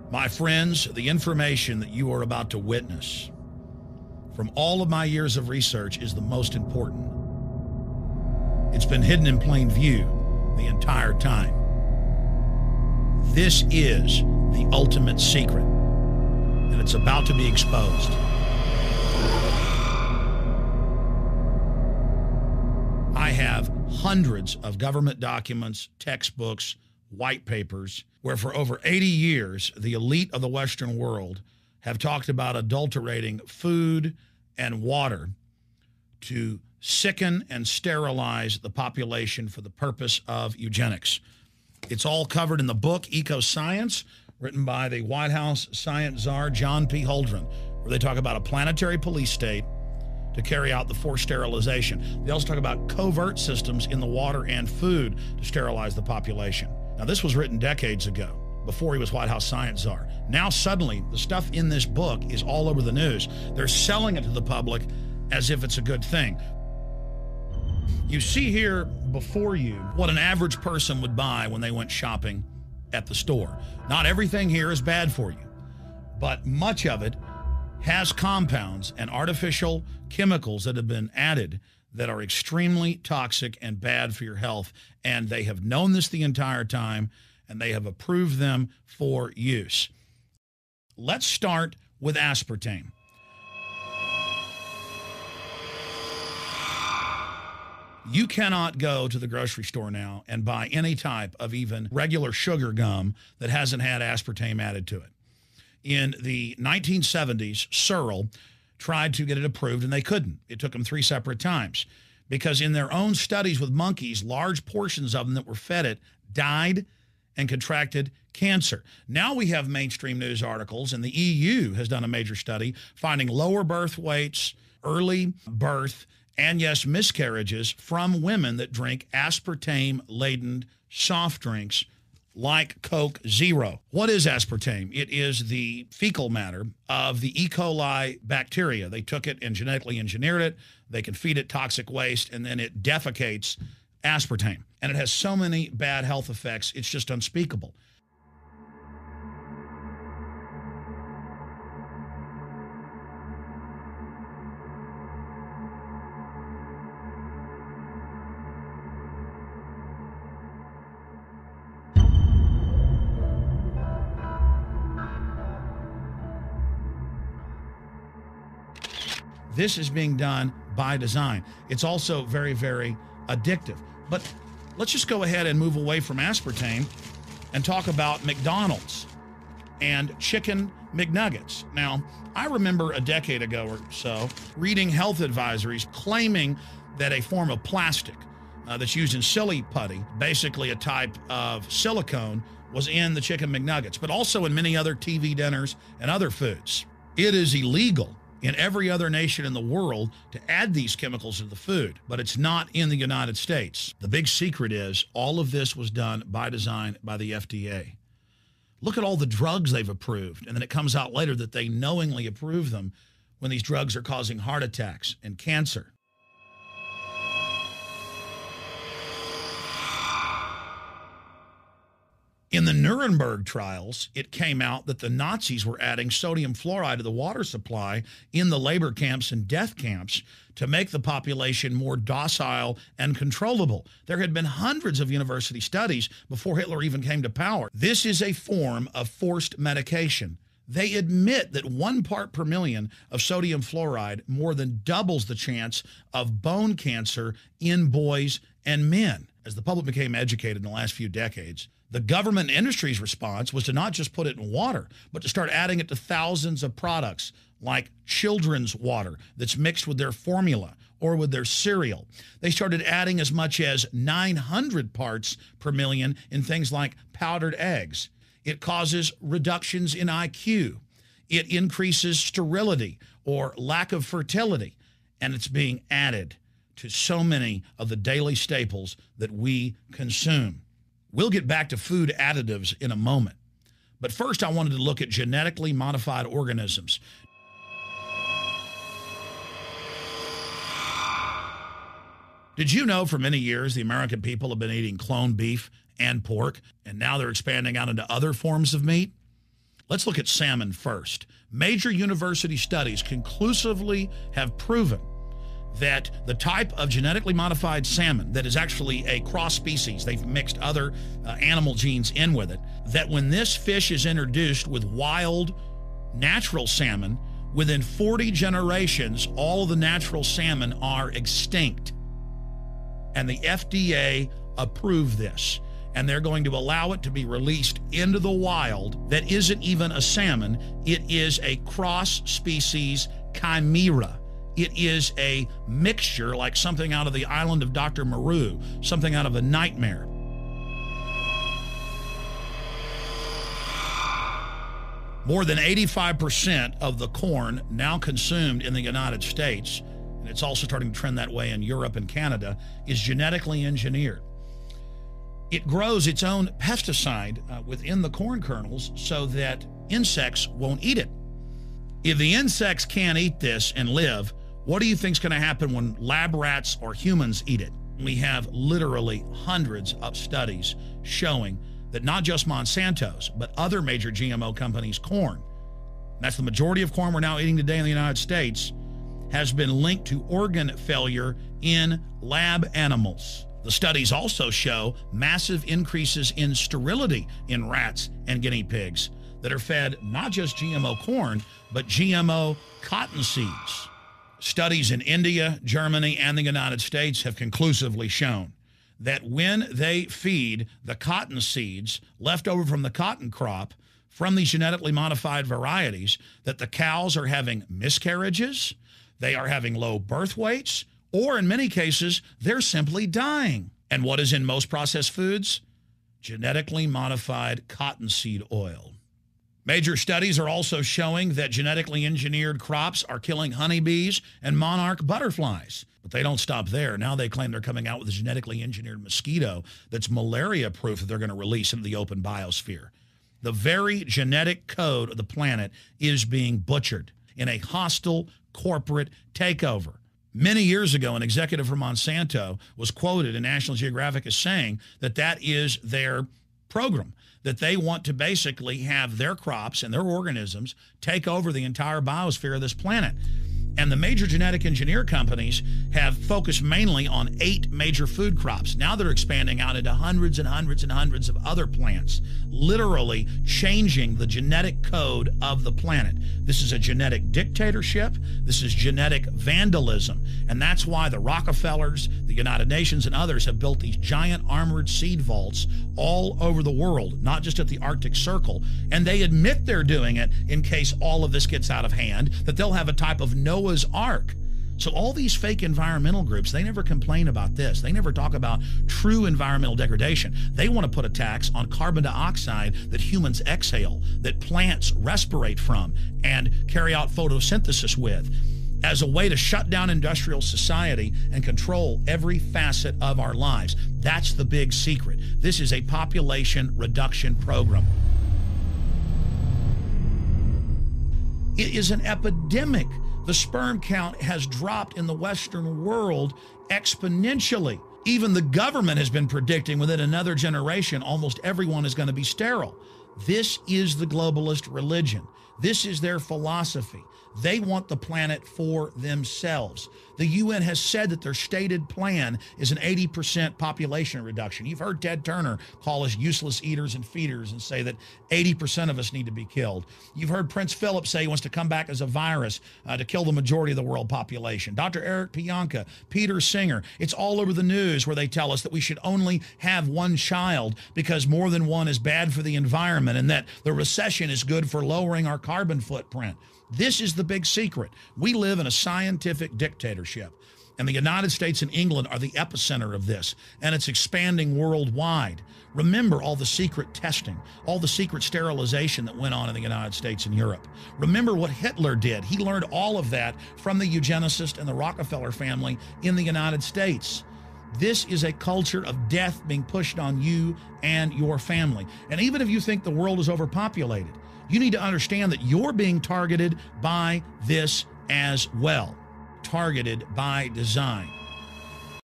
My friends, the information that you are about to witness from all of my years of research is the most important. It's been hidden in plain view the entire time. This is the ultimate secret, and it's about to be exposed. I have hundreds of government documents, textbooks, white papers, where for over 80 years, the elite of the Western world have talked about adulterating food and water to sicken and sterilize the population for the purpose of eugenics. It's all covered in the book Eco Science, written by the White House science czar, John P. Holdren, where they talk about a planetary police state to carry out the forced sterilization. They also talk about covert systems in the water and food to sterilize the population. Now, this was written decades ago, before he was White House science czar. Now, suddenly, the stuff in this book is all over the news. They're selling it to the public as if it's a good thing. You see here before you what an average person would buy when they went shopping at the store. Not everything here is bad for you, but much of it has compounds and artificial chemicals that have been added that are extremely toxic and bad for your health, and they have known this the entire time, and they have approved them for use. Let's start with aspartame. You cannot go to the grocery store now and buy any type of even regular sugar gum that hasn't had aspartame added to it. In the 1970s, Searle tried to get it approved, and they couldn't. It took them 3 separate times because in their own studies with monkeys, large portions of them that were fed it died and contracted cancer. Now we have mainstream news articles, and the EU has done a major study finding lower birth weights, early birth, and yes, miscarriages from women that drink aspartame-laden soft drinks like Coke Zero. What is aspartame? It is the fecal matter of the E. coli bacteria. They took it and genetically engineered it. They can feed it toxic waste, and then it defecates aspartame. And it has so many bad health effects, it's just unspeakable. This is being done by design. It's also very, very addictive. But let's just go ahead and move away from aspartame and talk about McDonald's and chicken McNuggets. Now, I remember a decade ago or so reading health advisories claiming that a form of plastic that's used in silly putty, basically a type of silicone, was in the chicken McNuggets, but also in many other TV dinners and other foods. It is illegal in every other nation in the world to add these chemicals to the food, but it's not in the United States. The big secret is all of this was done by design by the FDA. Look at all the drugs they've approved, and then it comes out later that they knowingly approve them when these drugs are causing heart attacks and cancer. In the Nuremberg trials, it came out that the Nazis were adding sodium fluoride to the water supply in the labor camps and death camps to make the population more docile and controllable. There had been hundreds of university studies before Hitler even came to power. This is a form of forced medication. They admit that 1 part per million of sodium fluoride more than doubles the chance of bone cancer in boys and men. As the public became educated in the last few decades, the government and industry's response was to not just put it in water, but to start adding it to thousands of products like children's water that's mixed with their formula or with their cereal. They started adding as much as 900 parts per million in things like powdered eggs. It causes reductions in IQ. It increases sterility or lack of fertility, and it's being added to so many of the daily staples that we consume. We'll get back to food additives in a moment. But first, I wanted to look at genetically modified organisms. Did you know for many years the American people have been eating cloned beef and pork, and now they're expanding out into other forms of meat? Let's look at salmon first. Major university studies conclusively have proven that the type of genetically modified salmon that is actually a cross species, they've mixed other animal genes in with it, that when this fish is introduced with wild natural salmon, within 40 generations, all of the natural salmon are extinct. And the FDA approved this. And they're going to allow it to be released into the wild that isn't even a salmon. It is a cross-species chimera. It is a mixture like something out of the island of Dr. Moreau, something out of a nightmare. More than 85% of the corn now consumed in the United States, and it's also starting to trend that way in Europe and Canada, is genetically engineered. It grows its own pesticide within the corn kernels so that insects won't eat it. If the insects can't eat this and live, what do you think is going to happen when lab rats or humans eat it? We have literally hundreds of studies showing that not just Monsanto's, but other major GMO companies' corn, that's the majority of corn we're now eating today in the United States, has been linked to organ failure in lab animals. The studies also show massive increases in sterility in rats and guinea pigs that are fed not just GMO corn, but GMO cotton seeds. Studies in India, Germany, and the United States have conclusively shown that when they feed the cotton seeds left over from the cotton crop from these genetically modified varieties, that the cows are having miscarriages, they are having low birth weights, or in many cases, they're simply dying. And what is in most processed foods? Genetically modified cottonseed oil. Major studies are also showing that genetically engineered crops are killing honeybees and monarch butterflies. But they don't stop there. Now they claim they're coming out with a genetically engineered mosquito that's malaria-proof that they're going to release into the open biosphere. The very genetic code of the planet is being butchered in a hostile corporate takeover. Many years ago, an executive from Monsanto was quoted in National Geographic as saying that that is their program, that they want to basically have their crops and their organisms take over the entire biosphere of this planet. And the major genetic engineer companies have focused mainly on 8 major food crops. Now they're expanding out into hundreds and hundreds and hundreds of other plants, literally changing the genetic code of the planet. This is a genetic dictatorship. This is genetic vandalism. And that's why the Rockefellers, the United Nations, and others have built these giant armored seed vaults all over the world, not just at the Arctic Circle. And they admit they're doing it in case all of this gets out of hand, that they'll have a type of Noah's Ark. So all these fake environmental groups, they never complain about this. They never talk about true environmental degradation. They want to put a tax on carbon dioxide that humans exhale, that plants respirate from and carry out photosynthesis with, as a way to shut down industrial society and control every facet of our lives. That's the big secret. This is a population reduction program. It is an epidemic. The sperm count has dropped in the Western world exponentially. Even the government has been predicting within another generation, almost everyone is going to be sterile. This is the globalist religion. This is their philosophy. They want the planet for themselves. The UN has said that their stated plan is an 80% population reduction. You've heard Ted Turner call us useless eaters and feeders and say that 80% of us need to be killed. You've heard Prince Philip say he wants to come back as a virus to kill the majority of the world population. Dr. Eric Pianka, Peter Singer, it's all over the news where they tell us that we should only have one child because more than one is bad for the environment and that the recession is good for lowering our carbon footprint. This is the big secret. We live in a scientific dictatorship, and the United States and England are the epicenter of this, and it's expanding worldwide. Remember all the secret testing, all the secret sterilization that went on in the United States and Europe. Remember what Hitler did. He learned all of that from the eugenicist and the Rockefeller family in the United States. This is a culture of death being pushed on you and your family. And even if you think the world is overpopulated, you need to understand that you're being targeted by this as well. Targeted by design.